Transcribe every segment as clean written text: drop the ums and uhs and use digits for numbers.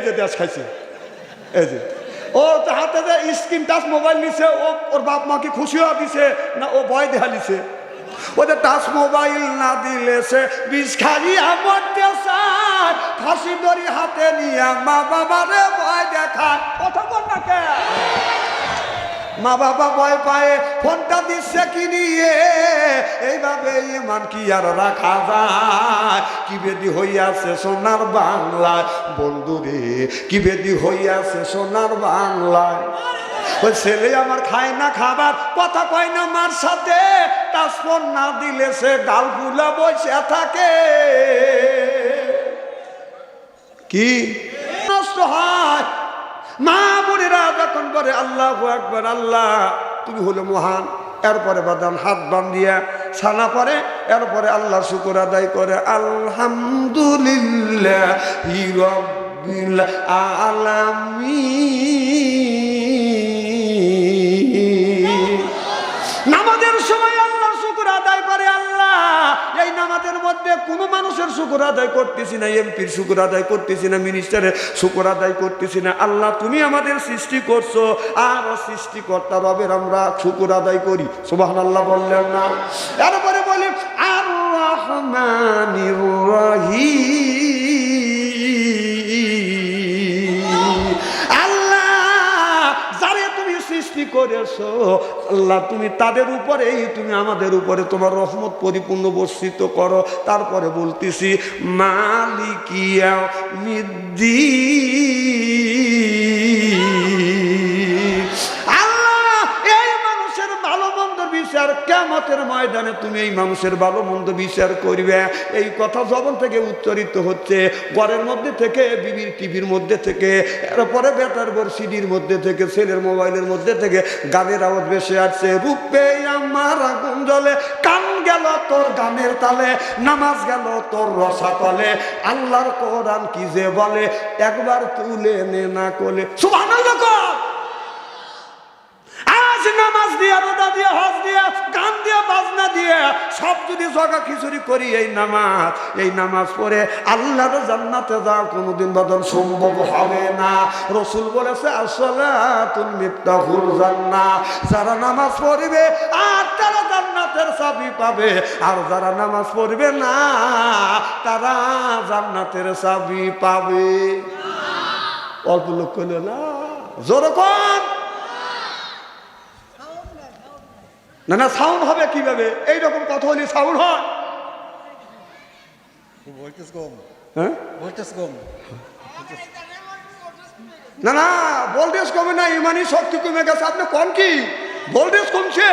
যে দেশ খাইছে, এই যে ও হাতে যে স্ক্রিন টাচ মোবাইল নিছে, ওর বাপ মাকে খুশি হওয়া দিছে না ও ভয় দেখা দিছে? ওদের টাচ মোবাইল না দিলে সে বিষ খাইয়া মরতে চায়, ফাঁসি দড়ি হাতে নিয়ে মা বাবারে ভয় দেখায়। কথা বল না কে? মা বাবা ভয় পায়, ফোনটা দিচ্ছে কি নিয়ে? এইভাবে ইমান কি আর রাখা যায়? কি বেদি হইয়াছে সোনার বাংলায়, বন্ধুরে কি বেদি হইয়াছে সোনার বাংলায়। ওই ছেলে আমার খায় না খাবার, কথা কয় না মার সাথে, টাচ ফোন না দিলে সে গাল ফুলা বসে থাকে। কি নষ্ট হয়? মা বোনেরা যখন বলে আল্লাহু আকবার, আল্লাহ তুমি হলো মহান, এরপরে বাদান হাত বান্ধিয়া ছানা পরে, এরপরে আল্লাহর শুকর আদায় করে আলহামদুলিল্লাহি রাব্বিল আলামিন। নামাজের সময় আল্লাহর শুকর আদায় করে। আল্লাহ এই নামাজের মধ্যে কোনো মানুষের শুকর আদায় করতেছি না, এমপির শুকর আদায় করতেছি না, মিনিস্টারের শুকর আদায় করতেছি না। আল্লাহ তুমি আমাদের সৃষ্টি করছো, আর সৃষ্টিকর্তা রবের আমরা শুকর আদায় করি। সুবহানাল্লাহ বললেন না? এরপরে বলি আর রহমানির রহিম। আল্লাহ যারে তুমি সৃষ্টি করেছো, আল্লাহ তুমি তাদের উপরেই তুমি আমাদের উপরে তোমার রহমত পরিপূর্ণ বর্ষিত করো। তারপরে বলতেছি মালিকিয়াউমিদ্দিন। আল্লাহ এই মানুষের ভালো মন্দ বিচার কিয়ামতের ময়দানে তুমি এই মানুষের ভালো মন্দ বিচার করবে। এই কথা জবান থেকে উচ্চারিত হচ্ছে, ঘরের মধ্যে থেকে, বিবির টিভির মধ্যে থেকে, এরপরে বেটার বর সিডির মধ্যে থেকে, ছেলের মোবাইলের মধ্যে থেকে গানের আওয়াজ ভেসে আসছে। রূপে আমার আগুন জ্বলে, কান গেল তোর গানের তালে, নামাজ গেল তোর রসাতলে, আল্লাহর কোরআন কি যে বলে, একবার তুলে নে না কোলে। সুবহানাল্লাহ। আজ নামাজ দিয়া, রোজা দিয়া, হজ দিয়া, গান দিয়া, বাজনা দিয়া সব যদি জগা খিচুড়ি করি, এই নামাজ পড়ে আল্লাহর জান্নাতে যাওয়া কোনোদিন বদল সম্ভব হবে না। রসুল বলেছে আসসালাতুল মিফতাহুল জান্নাহ। যারা নামাজ পড়বে আর তারা জান্নাতের চাবি পাবে, আর যারা নামাজ পড়বে না তারা জান্নাতের চাবি পাবে। অল্প লোক কইল না, জোরকম না। না সাউন্ড হবে কিভাবে? এইরকম কথা হলে সাউন্ড হয়। হ্যাঁ না না, ভোল্টেজ কমে না, ইমানি শক্তি কমে গেছে। আপনি কম কি ভোল্টেজ কমছে?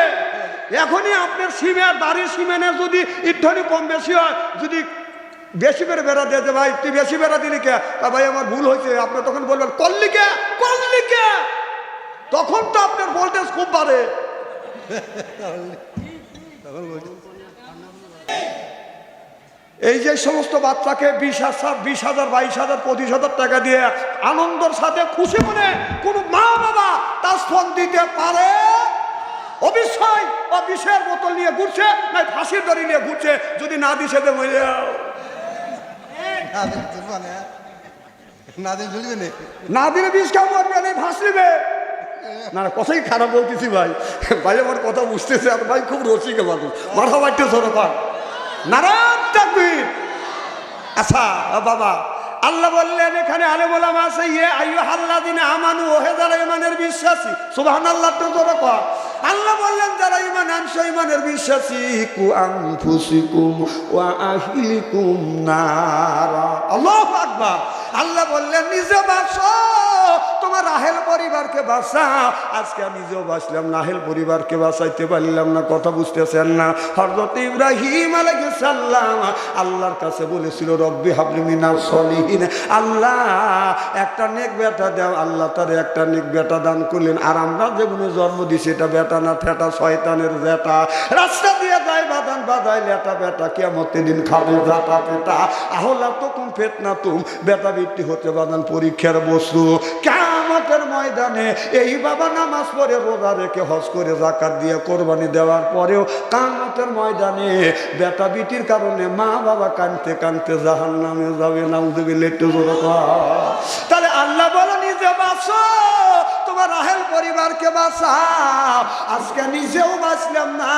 এখনই আপনার সিমের বাড়ির সিমেনের যদি ইটনি কম বেশি হয়, যদি বেশি করে বেড়া দিয়েছে, ভাই তুই বেশি বেড়া দিলি কে? ভাই আমার ভুল হয়েছে। আপনি তখন বলবেন করলি কে, তখন তো আপনার ভোল্টেজ খুব বাড়ে। এই যে সমস্ত বাচ্চাকে 20,000, 20,000, 22,000, 25,000 টাকা দিয়ে আনন্দের সাথে খুশি মনে কোন মা বাবা তার ফোন দিতে পারে? অবশ্যই ও বিষের বোতল নিয়ে ঘুরছে, না ফাঁসির দড়ি নিয়ে ঘুরছে। যদি না দিছে না দিলে বিষ খাবো, ফাঁস নিবে না। কথাই খারাপ বলতেছি ভাই, ভাই আমার কথা বুঝতেছে। আর ভাই খুব রসিক মানুষ, মাথা বাড়তে সরো পান নারায়ণ তাকবীর। আচ্ছা বাবা, আল্লাহ বললেন এখানে আলেম ওলামা আছে, ইয়ে আইয়ুহাল্লাযিনা আমানু, ওহে যারা ঈমানের বিশ্বাসী। সুবহানাল্লাহ তো জোরে কর। আল্লাহ বললেন যারা ঈমান আনছো, ঈমানের বিশ্বাসী, কু আনফুসিকুম ওয়া আহলিকুম নারা। আল্লাহু আকবার। আল্লাহ বললেন নিজে বাঁচো, তোমার রাহেল পরিবারকে বাঁচাও। আজকে নিজেও বাঁচলাম, রাহেল পরিবারকে বাঁচাইতে পারলাম না। কথা বুঝতেছেন না? হযরত ইব্রাহিম আলাইহিস সালাম আল্লাহর কাছে বলেছিল রব্বি হাবলি মিনাস সলিহিন, আল্লাহ একটা নেক বেটা দাও। আল্লাহ তার একটা নেক বেটা দান করলেন। আর আমরা যেগুলো জন্ম দিছি এটা বেটা না, ঠেটা শয়তানের বেটা। রাস্তা দিয়ে যায় বাদান বাজায় লেটা বেটা, কিয়ামতের দিন খাবে জাতা পেটা। আহলা তুকুম ফিতনা তুম, বেটা বৃত্তি হতে বাদান পরীক্ষার বস্তু। কিয়ামতের ময়দানে এই বাবা নামাজ পড়ে, রোজা রেখে, হজ করে, যাকাত দিয়ে, কোরবানি দেওয়ার পরেও কিয়ামতের ময়দানে বেটা বিটির কারণে মা বাবা কাঁদতে কাঁদতে জাহান্নামে যাবে। নাউযুবিল্লাহ। তাহলে বলো নিজে বাঁচো, তোমার আহেল পরিবারকে বাঁচাও। আজকে নিজেও বাঁচলাম না,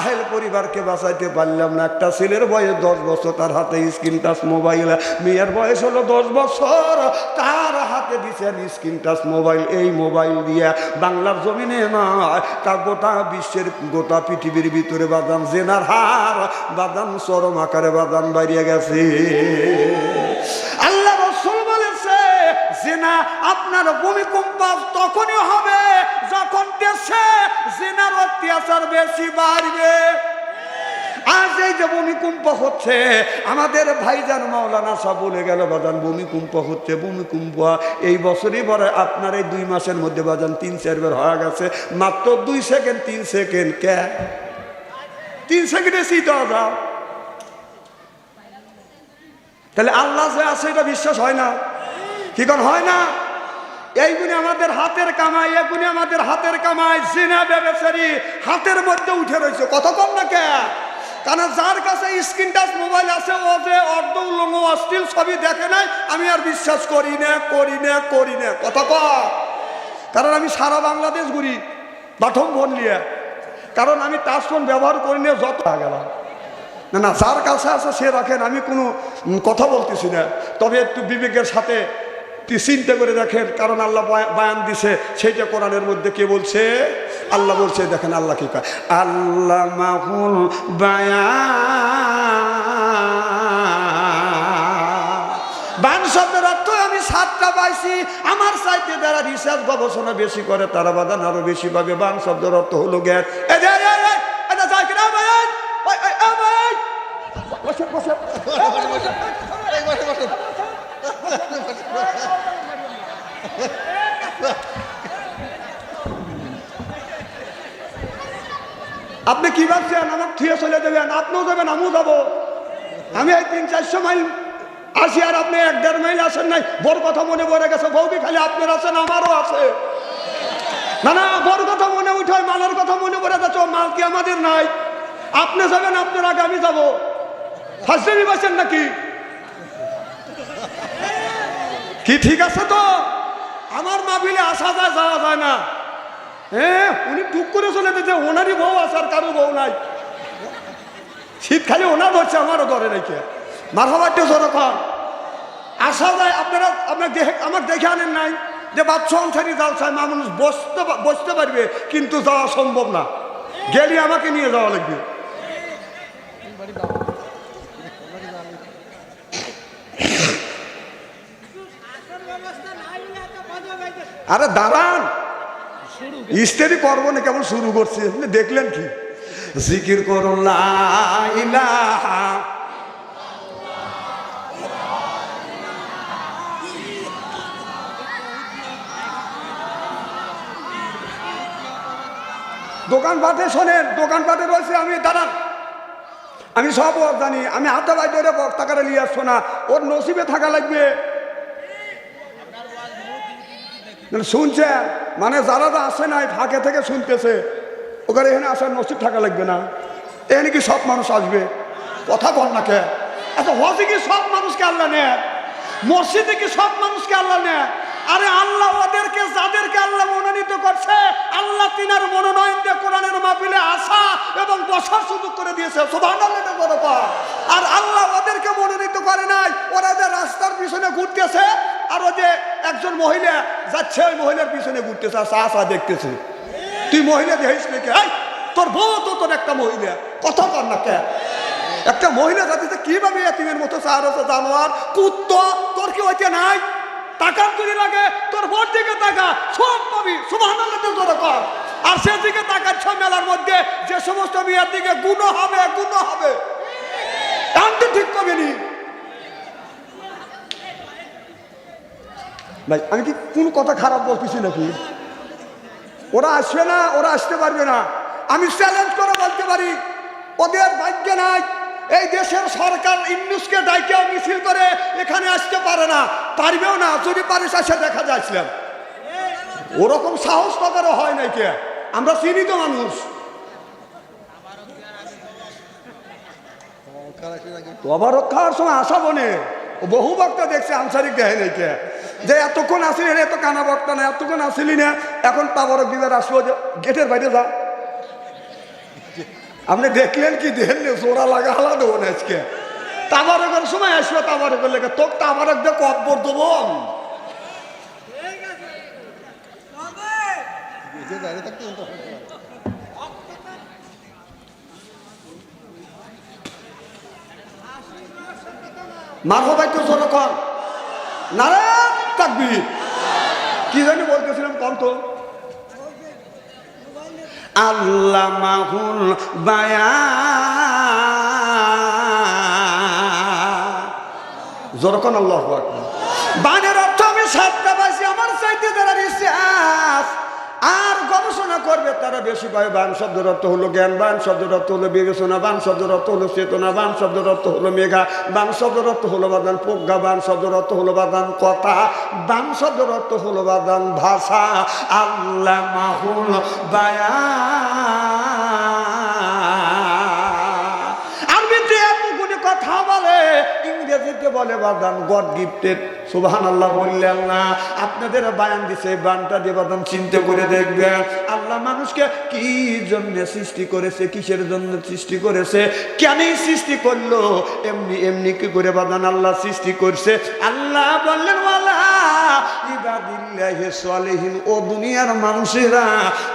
আহেল পরিবারকে বাঁচাইতে পারলাম না। একটা ছেলের বয়স 10 বছর, তার হাতে স্ক্রিন টাচ মোবাইল। মেয়ের বয়স হলো 10 বছর, তার হাতে দিচ্ছেন স্ক্রিন টাচ মোবাইল। এই মোবাইল দিয়ে বাংলার জমিনে নয়, তা গোটা বিশ্বের, গোটা পৃথিবীর ভিতরে বাদান জেনার হার বাদান চরম আকারে বাদান বাড়িয়ে গেছে। আল্লাহ রাসূল বলেছে জিনা আপনার ভূমিকম্প তখনই হবে যখন দেশে জিনার অত্যাচার বেশি বাড়বে। আজ এই যে ভূমিকম্প হচ্ছে, আমাদের ভাইজান মাওলানা সাহেব বলে গেল বাজান ভূমিকম্প হচ্ছে, ভূমিকম্প এই বছরই পরে আপনার এই 2 মাসের মধ্যে বাজান 3-4 বার হয়ে গেছে। মাত্র 2 সেকেন্ড 3 সেকেন্ড কে 3 সেকেন্ডে শীত হওয়া যাও। তাহলে আল্লাহ যে আছে এটা বিশ্বাস হয় না? কি কোন হয় না? এইগুলি আমাদের হাতের কামাই, এগুলি আমাদের হাতের কামাই। জিনা ব্যবসায়ী হাতের মধ্যে উঠে রয়েছে। কত কম না কে? কারণ যার কাছে স্ক্রিন টাচ মোবাইল আছে, ও যে অর্ধ উলঙ্গ অশ্লীল ছবি দেখে নাই, আমি আর বিশ্বাস করি না। কত কম? কারণ আমি সারা বাংলাদেশ ঘুরি বাথম ফোন নিয়ে, কারণ আমি টাচ ফোন ব্যবহার করি না। যত গেলাম না, যার কাছে আছে সে রাখেন, আমি কোনো কথা বলতেছি না। তবে একটু বিবেকের সাথে চিন্তা করে দেখেন, কারণ আল্লাহ বায়ান দিছে, সেইটা কোরআনের মধ্যে কে বলছে? আল্লাহ বলছে। দেখেন আল্লাহ কি কয়, আল্লাহ মাহুল বায়ান শব্দের অর্থ আমি 7টা পাইছি। আমার চাইতে যারা রিসার্চ গবেষণা বেশি করে তারা বাদান আরো বেশি পাবে। বায়ান শব্দের অর্থ হলো জ্ঞান। আপনি কি ভাবছেন আমার থুয়ে চলে যাবেন? আপনিও যাবেন, আমিও যাবো। আমি এই 300-400 মাইল আসি, আর আপনি 1-1.5 মাইল আসেন নাই। বড় কথা মনে পড়ে গেছে, বউকে খালি আপনার আছেন, আমারও আছে। না, বড় কথা মনে উঠে, মালের কথা মনে পড়ে যাচ্ছে। মাল কি আমাদের নাই? আপনি যাবেন, আপনার আগে আমি যাবো। ফার্স্টে বলছেন নাকি? কি ঠিক আছে তো? আমার মাহফিলে আসা যায়, যাওয়া যায় না। হ্যাঁ, উনি টুক করে চলে যেতে, ওনারই বউ আছে আর কারো বউ নাই। শীত খালি ওনার ধরছে, আমারও ধরে রেখে মারহাবাটে যখন আসা যায়। আপনারা আমার দেখে আনেন নাই যে বাচ্চা অনুসারী জালসায় মানুষ বসতে পারবে, কিন্তু যাওয়া সম্ভব না। গেলে আমাকে নিয়ে যাওয়া লাগবে। আরে দাঁড়ান, ইস্তেরি করবো না, কেমন শুরু করছি দেখলেন কি? জিকির করুন লা ইলাহা দোকানপাটে শোনেন, দোকানপাটে রয়েছে। আমি দাঁড়ান, আমি সব জানি। আমি হাতে বাই ধরে টাকাটা নিয়ে আসছো না, ওর নসিবে থাকা লাগবে। শুনছে মানে যারা আসে নাই ফাঁকে থেকে শুনতেছে, ওখানে এখানে আসার নসিব থাকা লাগবে না। এখানে কি সব মানুষ আসবে? কথা বল না কে? আচ্ছা, হজে কি সব মানুষকে আল্লাহ নেয়? মসজিদে কি সব মানুষকে আল্লাহ নেয়? আরে আল্লাহ ওদেরকে, যাদেরকে আল্লাহ মনোনীত করছে, আল্লাহ তিনার মনোনয়ন দিয়ে কোরআনের মাহফিলে আসা এবং বসার সুযোগ করে দিয়েছে। সুবহানাল্লাহ। আর আল্লাহ ওদেরকে মনোনীত করে নাই। ওরা যে রাস্তার পিছনে ঘুরতেছে, আর ও যে একজন মহিলা যাচ্ছে, ওই মহিলার পিছনে ঘুরতেছে আর চা দেখতেছে। তুই মহিলা দেখিস নাকি? তোর বউ তো তোর একটা মহিলা। কথা কর না কে? একটা মহিলা জাতিতে কিভাবে এতিমের মতো চা রয়েছে? জানোয়ার, কুত্তা, তোর কি হইতে নাই? টাকার তুলি লাগে, তোর বোর দিকে টাকা সব পাবি। সুবহানাল্লাহ তোর কর। আর সেদিকে তাকাচ্ছ মেলার মধ্যে, যে সমস্ত মেয়ের দিকে গুণ হবে। টানতে ঠিক কবেনি ভাই? আমি কি কোন কথা খারাপ বলতেছি নাকি? ওরা আসবে না, ওরা আসতে পারবে না। আমি চ্যালেঞ্জ করে বলতে পারি, ওদের ভাগ্য নাই। এই দেশের সরকার ইউনূসকে ডাইকে মিছিল করে এখানে আসতে পারে না, পারবেও না। যদি পারিস আসে দেখা যাচ্ছিলাম, ওরকম সাহস তাদেরও হয় নাই। কে? আমরা চিনি তো মানুষ। তবা রক্ষার সময় আসা বনে বহু বক্তা দেখছে, আনসারিক দেয় নাই। কে? যে এতক্ষণ আসিলি না, এত কানা বক্তা না, এতক্ষণ আসিলি না, এখন তাবারক দিবার আসবো, যে গেটের বাইরে যা। আপনি দেখলেন কি দেখেন জোড়া লাগা হালা দেবো না আজকে। তাবারকের সময় আসবে, তাবারকের লেগে তোর তাবারক দিয়ে কব্বর দেবো। মারহবা একটু জোরে কর, নারে তাকবীর। কি জানি বলতেছিলাম কম তো। আল্লামাহুল বায়ান, জোরে কর আল্লাহু আকবার। বানের অর্থ আমি সাতটা পাইছি, আমার চাইতে যারা রিসার্চ আর গবেষণা করবে তারা বেশি পায়। বান শব্দের অর্থ হলো জ্ঞান, বান শব্দের অর্থ হলো বিবেচনা, বান শব্দের অর্থ হলো চেতনা, বান শব্দের অর্থ হলো মেঘা, বান শব্দের অর্থ হলো বাদান প্রজ্ঞা, বান শব্দের অর্থ হলো বাদান কথা, বান শব্দের অর্থ হলো বাদান ভাষা। আল্লামাহুল বায়ান। আরবিতে এতগুলি কথা বলে, ইংরেজিতে বলে বাদান গড গিফটেড। সুবহানাল্লাহ বললেন না? আপনাদের বায়ান দিছে, বানটা দিয়ে বাদান চিন্তা করে দেখবেন আল্লাহ মানুষকে কি জন্য সৃষ্টি করেছে, কিসের জন্য সৃষ্টি করেছে, কেনই সৃষ্টি করলো, এমনি এমনি কি করে বাদান আল্লাহ সৃষ্টি করছে। আল্লাহ বললেন ওয়ালা ইবাদিল্লাহি সালিহিন, ও দুনিয়ার মানুষেরা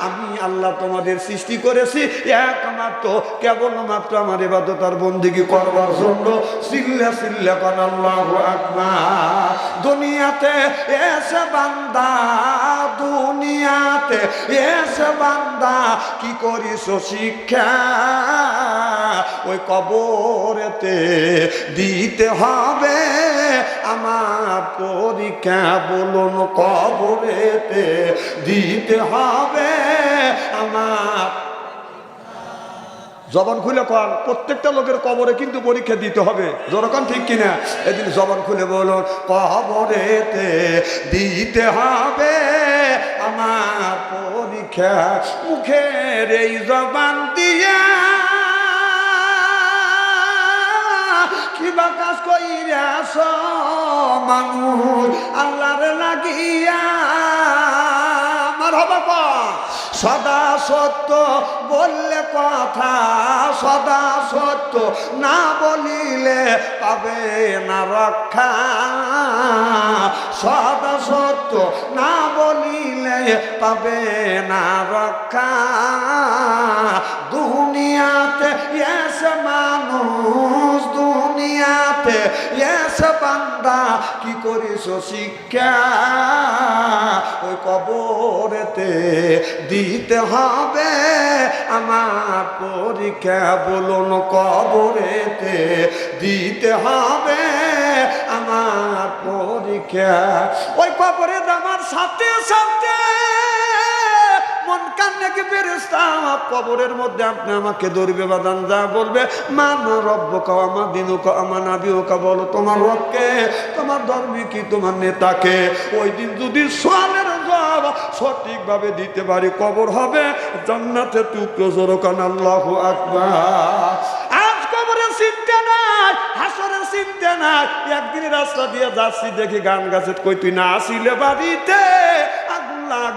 আমি আল্লাহ তোমাদের সৃষ্টি করেছি একমাত্র কেবলমাত্র আমার ইবাদত আর বন্দেগী করবার জন্য। সিল্লা সিল্লা কোন আল্লাহু আকবার। দুনিয়াতে এসে বান্দা, দুনিয়াতে এসে বান্দা কি করিস শিক্ষা, ওই কবরেতে দিতে হবে আমার পরীক্ষা। বলুন কবরেতে দিতে হবে আমার। জবান খুলে কন, প্রত্যেকটা লোকের কবরে কিন্তু পরীক্ষা দিতে হবে। যখন ঠিক কিনা এদিন জবান খুলে বলুন কবরেতে দিতে হবে আমার পরীক্ষা। মুখের এই জবান দিয়া কিবা কাজ কইরাছ মানুষ আল্লাহর লাগিয়া। মারহাবা কর। সদা সত্য বললে কথা, সদা সত্য না বলিলে পাবে না রক্ষা। সদা সত্য না বলিলে পাবে না রক্ষা। দুনিয়াতে এসে মানুষ, দুনিয়াতে এসে বান্দা কি করিস শিক্ষা, ওই কবরেতে দিতে হবে আমার পরীক্ষা। বলুন কবরেতে দিতে হবে আমার পরীক্ষা। ওই কবরে আমার সাথে সাথে মন কান্নাকে ফেরেশতা কবরের মধ্যে আপনি আমাকে ধরবে বাদান, যা বলবে মান রব্বুকা ওয়া মা দীনুকা ওয়া মা নাবিয়ুকা, বলো তোমার রবকে, তোমার ধর্মী কি, তোমার নেতাকে। ওই দিন যদি সোয়ালের জবাব সঠিকভাবে দিতে পারি কবর হবে জান্নাতের টুকরো। জোরকান আল্লাহু আকবার। আজ কবরের চিন্তা নাই, হাসরের চিন্তা নাই। একদিন রাস্তা দিয়ে যাচ্ছি দেখি গান গাছের কই তুই না আসিলে বাড়িতে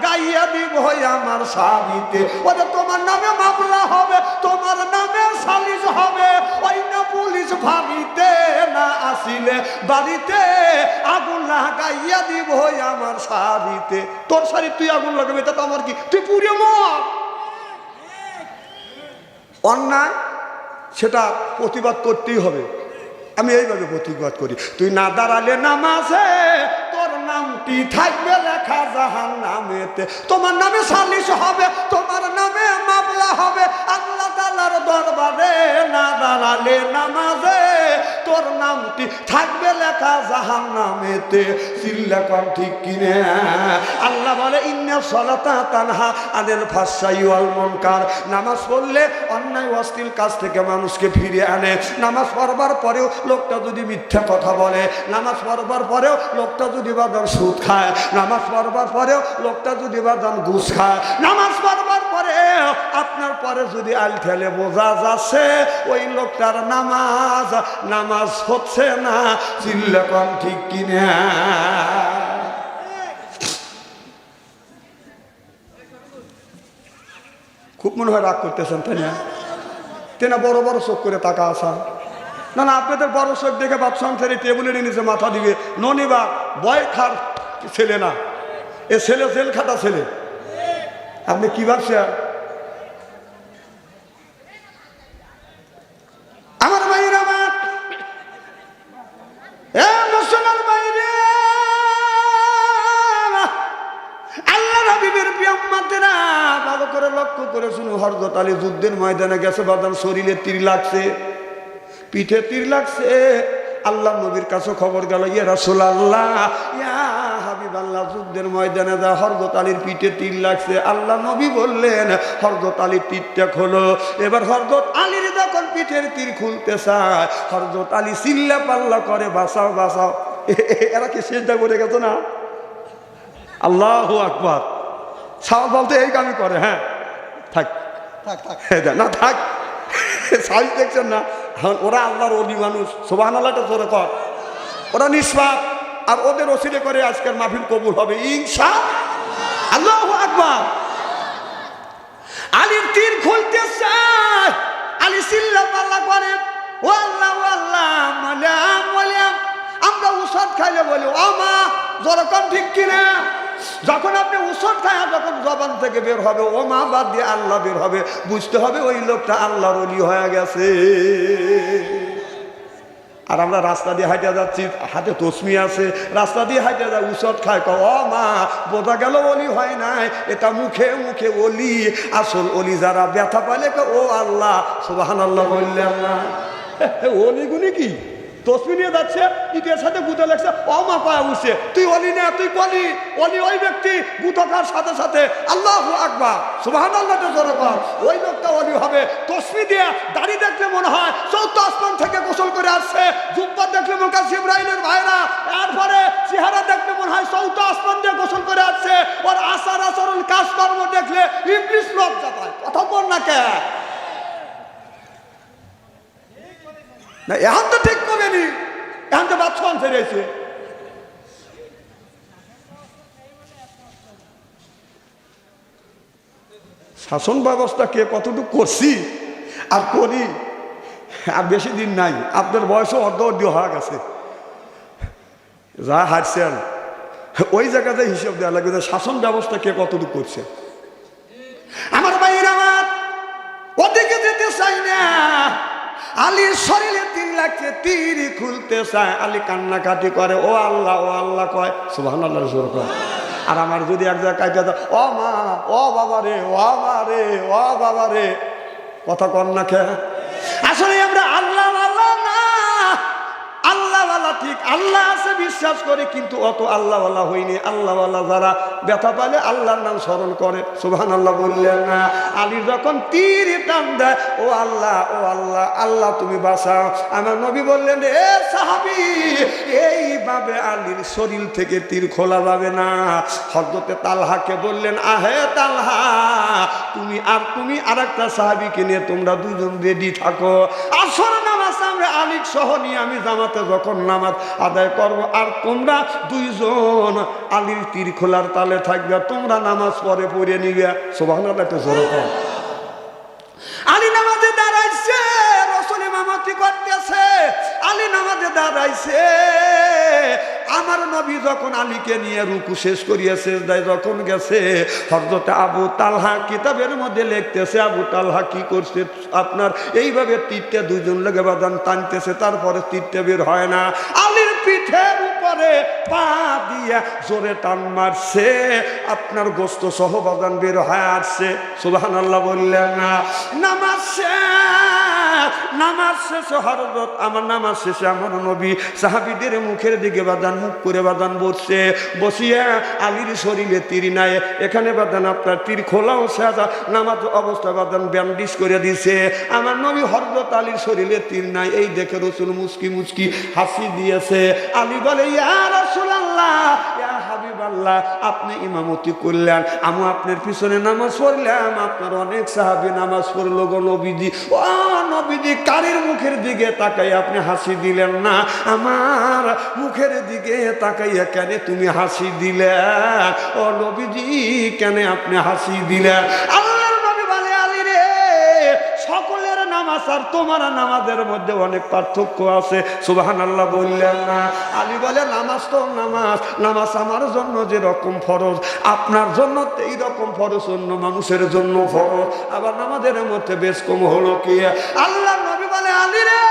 গাইয়া দিব আমার সাবিতে। ওটা তোমার নামে মামলা হবে, তোমার নামে সালিশ হবে। ওই না পুলিশ ভাবিতে না আসিলে বাড়িতে আগুন লাগাইয়া দিব আমার সাবিতে। তোর শাড়ি তুই আগুন লাগাবি তা তো আমার কি, তুই পুড়ে মর। অন্যায় সেটা প্রতিবাদ করতেই হবে। আমি এইভাবে প্রতিবাদ করি, তুই না দাঁড়ালে নামাজে তোর নামটি থাকবে লেখা জাহান্নামেতে। তোমার নামে সালিশ হবে, তোমার নামে মামলা হবে আল্লাহ তাআলার দরবারে। না দাঁড়ালে নামাজে তোর নামটি থাকবে লেখা জাহান্নামেতে। চিল্লা কর ঠিক কিনা? আল্লাহ বলে ইন্না সালাতা তানহা আনিল ফাহশাই ওয়াল মুনকার। নামাজ পড়লে অন্যায় অশ্লীল কাজ থেকে মানুষকে ফিরিয়ে আনে। নামাজ পড়বার পরেও লোকটা যদি মিথ্যা কথা বলে, নামাজ পড়বার পরেও লোকটা যদি বাদান সুদ খায়, নামাজ পড়বার পরেও লোকটা যদি বাদান ঘুষ খায়, নামাজ পড়বার পরে আপনার পরে যদি আল ঠেলে বোঝা যাচ্ছে ওই লোকটার নামাজ হচ্ছে না। চিল্লা কম ঠিক কিনা? মনে হয় রাগ করতেছেন, তাই না? তেনা বড় বড় চোখ করে তাকা আসা। না না, আপনাদের বড় চোখ দেখে বাপ সংসারে টেবিলের নিচে মাথা দিবে। ননিবা বয় খার ছেলে না, এ ছেলে জেল খাটা ছেলে। আপনি কি ভাবছেন? আমার ভাইয়ের, আমার মুসলমান ভাইরে, আল্লাহ হাবিবের প্রিয়ম্মাদেরা ভালো করে লক্ষ্য করে শুনো। হযরত আলী যুদ্ধের ময়দানে গেছে, বাদান শরীরে তীর লাগছে, পিঠে তীর লাগছে। আল্লাহ নবীর কাছে খবর গেল, ইয়া রাসূলুল্লাহ, ইয়া হাবিবাল্লাহ, যুদ্ধের ময়দানে যা হযরত আলীর পিঠে তীর লাগছে। আল্লাহ নবী বললেন, হযরত আলীর তীরটা খোলো। এবার হযরত আলীর যখন পিঠের তীর খুলতে চায়, হযরত আলী চিল্লা পাল্লা করে, বাঁচাও বাঁচাও। এরা কি সিজদা করে গেছে না? আল্লাহু আকবার। সাহাবা বলতে এই কামই করে। হ্যাঁ, থাক থাক থাক না, থাক। সাইজ দেখছেন না? ওরা আল্লাহর ওলি মানুষ, সুবহানাল্লাহটা জোরে কর। ওরা নিষ্পাপ, আর ওদের ওসিলে করে আজকের মাহফিল কবুল হবে ইনশাআল্লাহ। আল্লাহু আকবার। আলীর তীর খুলতে চায়, আলী চিল্লা পাল্লা করে, ও আল্লাহ ও আল্লাহ, মালাম মালাম। আমরা উসাদ খাইলে বলি ও মা, জোরে কর, ঠিক কিনা? যখন আপনি উসদ খায়, যখন জবান থেকে বের হবে ও মা বাদ দিয়ে আল্লাহ বের হবে, বুঝতে হবে ওই লোকটা আল্লাহর ওলি হয়ে গেছে। আর আমরা রাস্তা দিয়ে হাঁটে যাচ্ছি, হাতে তসমি আছে, রাস্তা দিয়ে হাঁটে যায়, উসদ খায়, ও মা, বোঝা গেল ওলি হয় নাই, এটা মুখে মুখে ওলি। আসল ওলি যারা ব্যথা পাইলে ও আল্লাহ, সুবহানাল্লাহ বললেন না? ওলি গুনি কি তসমি নিয়ে যাচ্ছে, ইটের সাথে গুঁতো লাগছে, ও মা পায়া উঠছে, তুই অলি না, তুই কলি। অলি ওই ব্যক্তি গুঁতোকার সাথে সাথে আল্লাহু আকবার, সুবহানাল্লাহ জোরে কর, ওই লোকটা অলি হবে। তসমি দিয়ে দাড়ি দেখলে মনে হয় চৌদ্দ আসমান থেকে গোসল করে আসছে, জুব্বা দেখলে মনে হয় জিবরাইলের ভাইরা, এরপরে চেহারা দেখলে মনে হয় চৌদ্দ আসমান দিয়ে গোসল করে আসছে। ওর আচার আচরণ কাজকর্ম দেখলে ইবলিস লজ্জা পায়। কথা বল না কে? না, এখন তো ঠিক করেনি, এখন তো বাচ্চা ছেড়েছে। শাসন ব্যবস্থা কে কতটুকু করছি আর করি, আর বেশি দিন নাই। আপনার বয়সও অর্ধ হয়ে গেছে, যা হারছেন ওই জায়গাতে হিসেব দেওয়া লাগবে যে শাসন ব্যবস্থা কে কতটুকু করছে। আমার ভাইয়ের, আমার ওদিকে যেতে চাই না। আলীর শরীরে তীর লাগছে, তীর খুলতে চায়, আলী কান্নাকাটি করে, ও আল্লাহ ও আল্লাহ কয়, সুবহানাল্লাহ জোরে কয়। আর আমার যদি এক জায়গায় কাইটা যায়, ও মা, ও বাবা রে, ও মা রে, ও বাবা রে, কথা কন না কে? আসলে আমরা আল্লাহ আল্লাহ না, আল্লাহ আল্লাহ ঠিক, আল্লাহ আছে বিশ্বাস করে, কিন্তু অত আল্লাহ আল্লাহ হইনি। আল্লাহ আল্লাহ যারা ব্যথা পাইলে আল্লাহর নাম স্মরণ করে, সুবহানাল্লাহ বললেন না? আলী যখন তীর টান দেয়, ও আল্লাহ ও আল্লাহ, আল্লাহ তুমি বাঁচাও। আমার নবী বললেন, এ সাহাবী, এইভাবে আলীর শরীর থেকে তীর খোলা যাবে না। হযরতে তালহাকে বললেন, আহে তালহা, তুমি আর একটা সাহাবীকে নিয়ে তোমরা দুজন রেডি থাকো। আসর নামাজ আমরা আলী সহ নিয়ে আমি জামাতে যখন নামাজ আদায় করব, আর তোমরা দুইজন আলীর তীর খোলার তালে থাকবে, তোমরা নামাজ পড়ে নিবে। সুবহানাল্লাহ জোরে কর। আলী নামাজে দাঁড়াইছে, রাসূল ইমামতি করতেছে, আলী নামাজে দাঁড়াইছে। আমার নবী যখন আলীকে নিয়ে রুকু শেষ করিয়া সিজদায় যখন গেছে, হযরত আবু তালহা কিতাবের মধ্যে লিখতেছে, আবু তালহা কি করছে, আপনার এইভাবে তীরটা দুইজন লেগে বাদান টানতেছে, তারপরে তীরটা বের হয় না। আলীর পিঠের উপরে পা দিয়া জোরে টান মারছে, আপনার গোস্ত সহ বাদান বের হয়ে আসছে। সুবহানাল্লাহ বললেন না? নামাজ শেষে হযরত আমার নামাজ শেষে আমার নবী সাহাবীদের মুখের দিকে বাদান মুখ করে বাদান বসছে, বসিয়া আলীর শরীরে তীর নাই, এখানে বাদান আপনার তীর খোলাও সাজা, নামাজ অবস্থায় বাদান ব্যান্ডিশ করে দিছে। আমার নবী হযরত আলীর শরীরে তীর নাই, এই দেখে রাসূল মুস্কি মুস্কি হাসি দিয়েছে। আলী বলে, ইয়া রাসূলুল্লাহ, ইয়া হাবিবাল্লাহ, আপনি ইমামতি করলেন, আমি আপনার পিছনে নামাজ পড়লাম, আপনার অনেক সাহাবী নামাজ পড়লো গো নবীজি। ও নবীজি, কারির মুখের দিকে তাকাই আপনি হাসি দিলেন না, আমার মুখের দিকে তাকাইয়া কেন তুমি হাসি দিলেন? ও নবীজি, কেন আপনি হাসি দিলেন? আল্লাহর নবী বলে, আলী রে, আর তোমার নামাজের মধ্যে অনেক পার্থক্য আছে। সুবহানাল্লাহ বললেন না? আলী বলে নামাজ তো নামাজ, নামাজ আমার জন্য যে রকম ফরজ আপনার জন্য এই রকম ফরজ, অন্য মানুষের জন্য ফরজ। আবার নামাজের মধ্যে বেশ কম হলো কি? আল্লাহ নবী বলে আলী রে,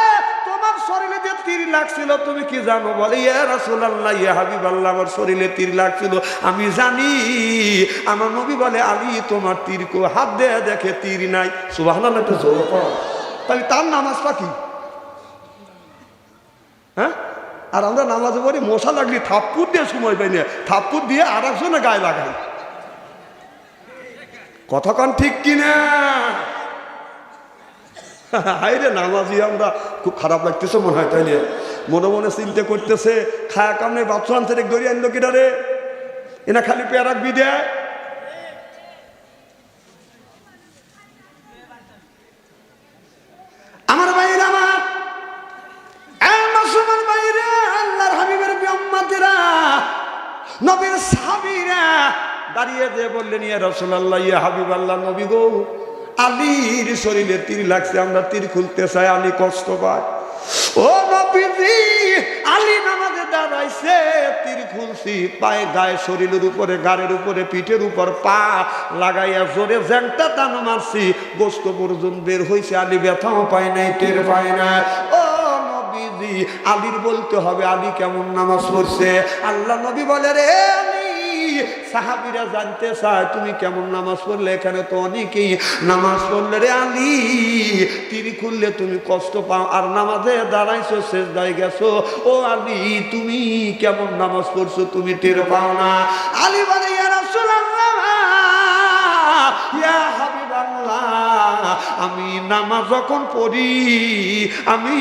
তোমার শরীরে যে তীর লাগছিল তুমি কি জানো? বলে ইয়া রাসূলুল্লাহ, ইয়া হাবিবাল্লাহ, আমার শরীরে তীর লাগছিল আমি জানি। আমার নবী বলে আলী তোমার তীর কো? হাত দেয়া দেখে তীর নাই। সুবহানাল্লাহ, একটু জোর কর। তাহলে তার নামাজটা কি? হ্যাঁ, আর আমরা নামাজে পড়ি মশা লাগলি থাপ্পুর দিয়ে সময় পাই না, থাপ্পুর দিয়ে আর একজনে গায়ে লাগাই। কতক্ষণ ঠিক কিনা? হাই রে নামাজি আমরা, খুব খারাপ লাগতেছে মনে হয়, তাই না? মনে মনে চিন্তা করতেছে খায়া কামনে বাচ্চা আনছে রে, গড়ি আনলো কিনা রে, এনা খালি পেয়ারাক বিদে। আমার ভাইরা, আমার মুসলমান ভাইরা, আল্লাহর হাবিবের উম্মতেরা, নবীর সাহাবীরা দাঁড়িয়ে দিয়ে বললেন ইয়া রাসূলুল্লাহ, ইয়া হাবিবাল্লাহ, নবী গো আলীর শরীরে তীর লাগছে, আমরা তীর খুলতে চাই, আলী কষ্ট পায়। ও নবীজি, আলী নামাজে দাঁড়াইছে, তীর খুলছি, পায়ে গায়ে শরীরের উপরে, গাড়ের উপরে, পিঠের উপর পা লাগাইয়া জোরে জ্যাংটা টান মারছি, গোস্ত পর্যন্ত বের হয়েছে, আলী ব্যথাও পায় নাই, টের পায় না। ও নবীজি, আলীর বলতে হবে আলী কেমন নামাজ পড়ছে। আল্লাহ নবী বলে রে আলী, সাহাবীরা জানতে চায় তুমি কেমন নামাজ পড়লে, এখানে তো অনেকেই নামাজ পড়লে রে আলী, তীর খুললে তুমি কষ্ট পাও, আর নামাজে দাঁড়াইছো সেজদায় গেছো, ও আলী তুমি কেমন নামাজ পড়ছো তুমি টের পাও না? আলী বলে ইয়া রাসূলুল্লাহ, ইয়া হাবিবাল্লাহ, আমি নামাজ যখন পড়ি, আমি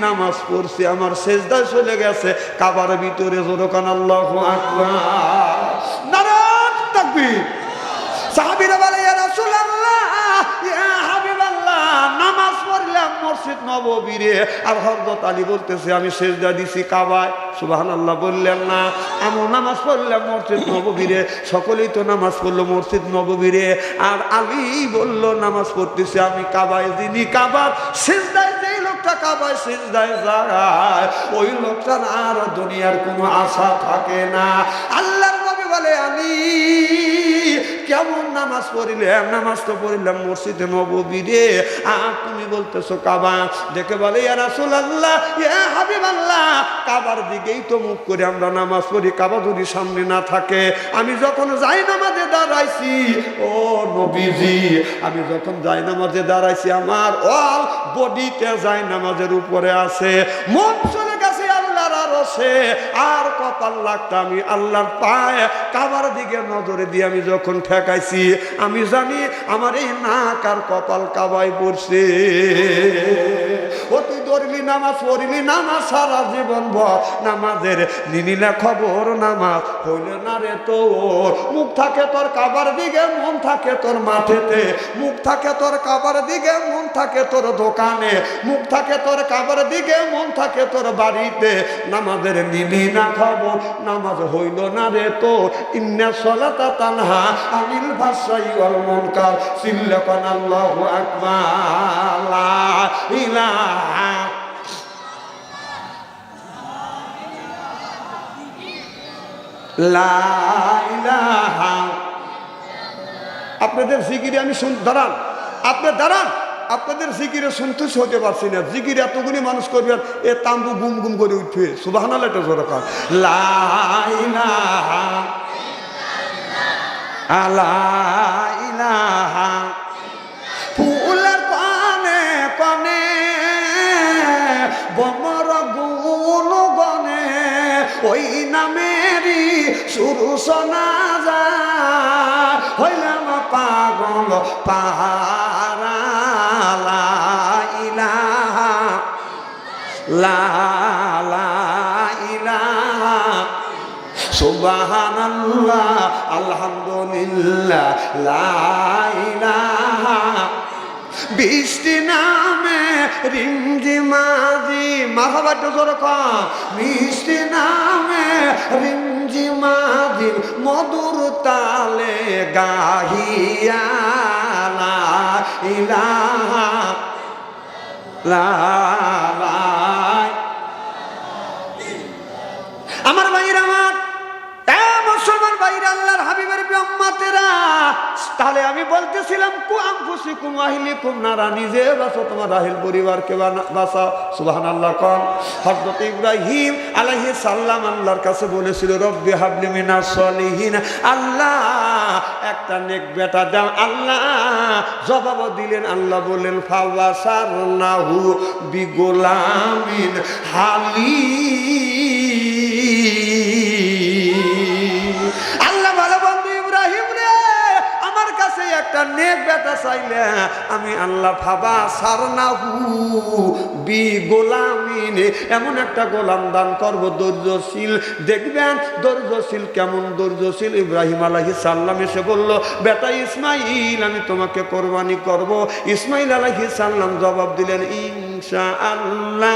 নামাজ পড়ছি, আমার সেজদায় চলে গেছে কাবার ভিতরে। জোরকান আল্লাহু আকবার, নারায়ে তাকবীর। সাহাবীরা বলে ইয়া রাসূলুল্লাহ, ইয়া হাবিবাল্লাহ, নামাজ পড়লাম মসজিদ নববীরে, আর হযরত আলী বলতেছে আমি সেজদা দিছি কাবায়। সুবহানাল্লাহ বললেন না? আমি নামাজ পড়লাম মসজিদ নববীরে, সকলেই তো নামাজ পড়লো মসজিদ নববীরে, আর আলী বলল নামাজ পড়তেছি আমি কাবায়। যিনি কাবার সিজদায়, যেই লোকটা কাবায় সিজদায় যায়, ওই লোকটার আর দুনিয়ার কোনো আশা থাকে না। আল্লাহর নবী বলে আলী কেমন নামাজ পড়িলে? নামাজ তো পড়িলাম মসজিদে নববীরে, আর তুমি বলতেছো কাবা। দেখে বলে ইয়া রাসূলুল্লাহ, ইয়া হাবিবাল্লাহ, কাবার দিকেই তো মুখ করে আমরা নামাজ পড়ি, কাবা যদি সামনে না থাকে। আমি যখন যাই নামাজে দাঁড়াইছি, ও নবীজি, আমি যখন যাই নামাজে দাঁড়াইছি, আমার অল বডিতে যাই নামাজের উপরে আছে, মন চলে গেছে আল্লাহর আরশে, আর কপাল লাগতো আমি আল্লাহর পায়ে, কাবার দিকে নজরে দিয়ে আমি যখন ঠেকাইছি, আমি জানি আমার এই নাক আর কপাল কাবায় পড়ছে। ও তুই ধরলি নামাজ পড়িলি, নামাজ সারা জীবন ভর নামাজের নিলি না খবর, নামাজ হইল না রে তোর। মুখ থাকে তোর কাবার দিকে, মন থাকে তোর মাঠেতে, মুখ থাকে তোর কাবার দিকে, মন থাকে তোর দোকানে, মুখ থাকে তোর কাবার দিকে, মন থাকে তোর বাড়িতে, নামাজের নিলি না খবর, নামাজ হইল না রে তোর। ইন্না সলাতা তানহা আনিল ফাহশাই ওয়াল মুনকার, সিল্লাকান আল্লাহু আকবার, লা ইলাহা। আপনাদের জিকিরে আমি দাঁড়ান, আপনি দাঁড়ান, আপনাদের জিকিরে সন্তুষ্ট হতে পারছি না। জিকির এতগুলি মানুষ করবেন, এ তাম্বু গুম গুম করে উঠবে। সুবহানাল্লাহ, এটা জোরে কাজ। লা ইলাহা, লা ইলাহা। ফুলের কানে কানে বমর গুণ গনে, ওই নামেরই শুরু শোনা যায়, হইলাম পাগল পাহারা। লা ইলাহা, লা ইলাহা, সুবহানাল্লাহ, আলহামদুলিল্লাহ, লা ইলাহা। বৃষ্টি নামে রিমঝিমাঝি, মারহাবা একটু জোরে কর। বৃষ্টি নামে রিমঝিমাঝি, মধুর তালে গাহিয়া। লা ইলাহা, লা লা। আমার ভাইরা, আমার মুসলমান ভাইরা, আল্লাহর হাবিবের উম্মতেরা, তাহলে আমি বলতেছিলাম কু আনফুসিকুম আহলিকুম নারা, নিজে বাঁচো, তোমার আহল পরিবারকে বাঁচাও। সুবহানাল্লাহ। কোন হযরত ইব্রাহিম আলাইহিস সালাম আল্লাহর কাছে বলেছিল, রব্বি হাবলি মিনাস সলিহিন, আল্লাহ একটা নেক বেটা দাও। আল্লাহ জবাব দিলেন, আল্লাহ বললেন ফাওয়াসারনাহু বিগুলামিন হালিম। আল্লাহ ভালো বন্ধু ইব্রাহিম রে, আমার কাছে একটা নেক বেটা চাইলে আমি আল্লাহ ফাওয়াসারনাহু বিগুলামিন, এমন একটা গোলাম দান করব ধৈর্যশীল। দেখবেন ধৈর্যশীল কেমন ধৈর্যশীল। ইব্রাহিম আলাইহিস সালাম এসে বলল, বেটা ইসমাইল, আমি তোমাকে কোরবানি করব। ইসমাইল আলাইহিস সালাম জবাব দিলেন, ইনশাআল্লাহ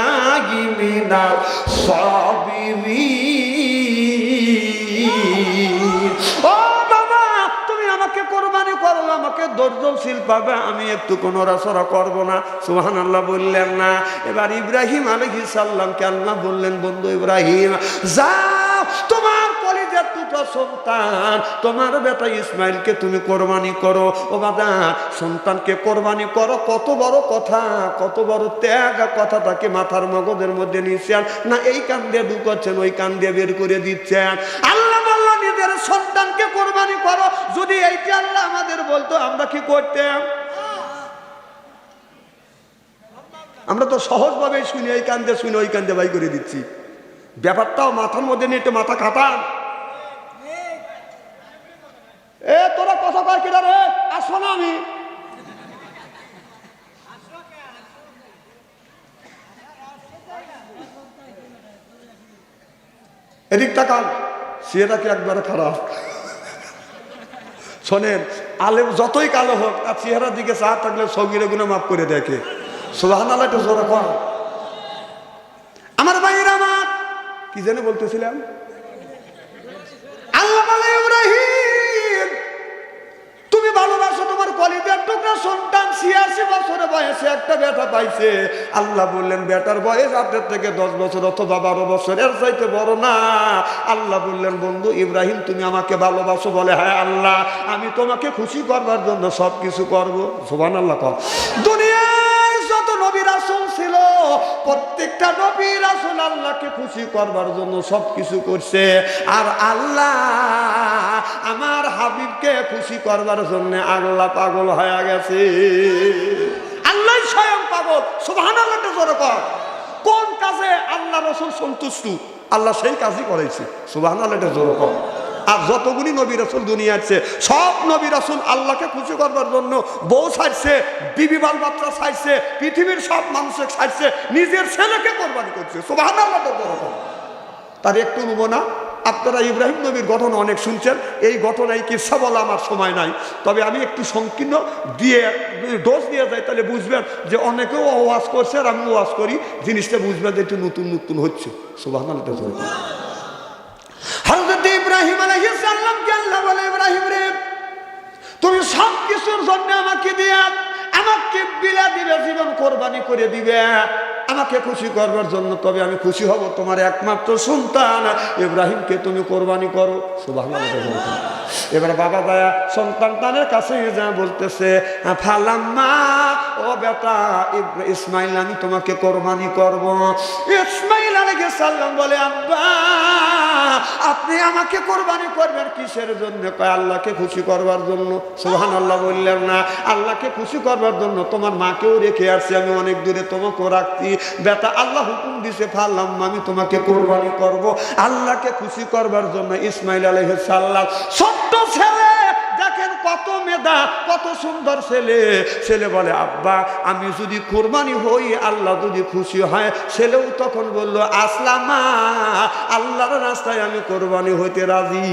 মিনাস সাবিরিন। ও বাবা, তুমি আমাকে কোরবানি করো, আমাকে ধৈর্যশীল পাবে, আমি একটু কোনো নড়াচড়া করবো না। সুবহানাল্লাহ বললেন না। এবার ইব্রাহিম আলাইহিস সালামকে আল্লাহ বললেন, বন্ধু ইব্রাহিম, যাও, তোমার কলিজার দুটো সন্তান, তোমার বেটা ইসমাইলকে তুমি কোরবানি করো। ও বাবা, সন্তানকে কোরবানি করো, কত বড় কথা, কত বড় ত্যাগ। কথাটাকে মাথার মগজের মধ্যে নিচ্ছেন না, এই কান দিয়ে ঢুকাচ্ছেন, ওই কান দিয়ে বের করে দিচ্ছেন। আল্লাহ বলল নিজের সন্তানকে কোরবানি করো। যদি এইটা আল্লাহ আমাদের বলতো, আমরা কি করতাম? আমরা তো সহজভাবে শুনি, এই কান দিয়ে শুনে ওই কান দিয়ে বাই করে দিচ্ছি। ব্যাপারটাও মাথার মধ্যে নিয়ে একটু মাথা খাটান। এ তোরা কথা কয় কিনা রে, আসো না। আমি এদিক তাকান, সেটা কি একবারে খারাপ? শোনেন, আলেম যতই কালো হোক, আর চেহারার দিকে চা থাকলে সগিরে গুণা মাফ করে দেখে। সুবহানাল্লাহ, একটু জোরে কর। আমার ভাইয়েরা, আমার কি জানে বলতেছিলাম, আল্লাহ বলে, ইব্রাহিম তুমি ভালোবাসো তোমার কলিজার টুকরা সন্তান, 86 বছরে বয়সে একটা বেটা পাইছে। আল্লাহ বললেন, বেটার বয়স আপনার থেকে 10 বছর অথবা 12 বছর, এর চাইতে বড় না। আল্লাহ বললেন, বন্ধু ইব্রাহিম তুমি আমাকে ভালোবাসো? বলে, হ্যাঁ আল্লাহ, আমি তোমাকে খুশি করবার জন্য সব কিছু করবো। সুবহানাল্লাহ। কর। দুনিয়ায় যত নবী রাসূল ছিল, প্রত্যেকটা নবী রাসূল আল্লাহকে খুশি করবার জন্য সব কিছু করছে। আর আল্লাহ আমার হাবিবকে খুশি করবার জন্য আল্লাহ পাগল হয়ে গেছে। আল্লাহ স্বয়ং পাগল। সুবহানাল্লাহ। কোন কাজে আল্লাহ রাসূল সন্তুষ্ট, আল্লাহ সেই কাজই করেছে। সুবহানাল্লাহ। আর যতগুলি নবী রাসূল দুনিয়া আছে, সব নবী রাসূল আল্লাহকে খুশি করবার জন্য বউ ছাড়ছে, বিবি বাল বাচ্চা ছাড়ছে, পৃথিবীর সব মানুষকে ছাড়ছে, নিজের ছেলেকে কোরবানি করছে। সুবহানাল্লাহ। তার একটু নেব না। আপনারা ইব্রাহিম নবীর ঘটনা অনেক শুনছেন, এই ঘটনায় কিসা বলা আমার সময় নাই, তবে আমি একটু সংকীর্ণ দিয়ে ডোজ দিয়ে যাই, তাহলে বুঝবেন যে অনেকেও ওয়াজ করছে আর আমি ওয়াজ করি, জিনিসটা বুঝবেন যে একটু নতুন নতুন হচ্ছে। সুবহানাল্লাহ। হযরত ইব্রাহিম আলাইহিস সালামকে আল্লাহ বলে, ইব্রাহিম রে, তুমি সব কিছুর জন্য আমাকে দিয়া, আমাকে বিলা দিবে, জীবন কোরবানি করে দিবে আমাকে খুশি করবার জন্য। তবে আমি খুশি হব তোমার একমাত্র সন্তান ইব্রাহিমকে তুমি কোরবানি করো। সুবহানাল্লাহ। এবার বাবা দায়া সন্তানের কাছে যা বলতেছে, ফালাম্মা, ও বেটা ইসমাইল, আমি তোমাকে কোরবানি করব। ইসমাইল আলাইহিস সালাম বলে, আব্বা আপনি আমাকে কোরবানি করবেন কিসের জন্য? কয়, আল্লাহকে খুশি করবার জন্য। সুবহানাল্লাহ বললেন না, আল্লাহকে খুশি করবার জন্য। তোমার মাকেও রেখে আসছি আমি অনেক দূরে, তোমাকেও রাখছি। বেটা আল্লাহ হুকুম দিছে, ফালাম্মা, আমি তোমাকে কোরবানি করব আল্লাহকে খুশি করবার জন্য। ইসমাইল আলাইহিস সালাম ছোট্ট ছেলে, দেখেন কত মেধা, কত সুন্দর ছেলে। ছেলে বলে, আব্বা আমি যদি কোরবানি হই, আল্লাহ যদি খুশি হয়। ছেলেও তখন বলল, আসলামা, আল্লাহর রাস্তায় আমি কোরবানি হইতে রাজি।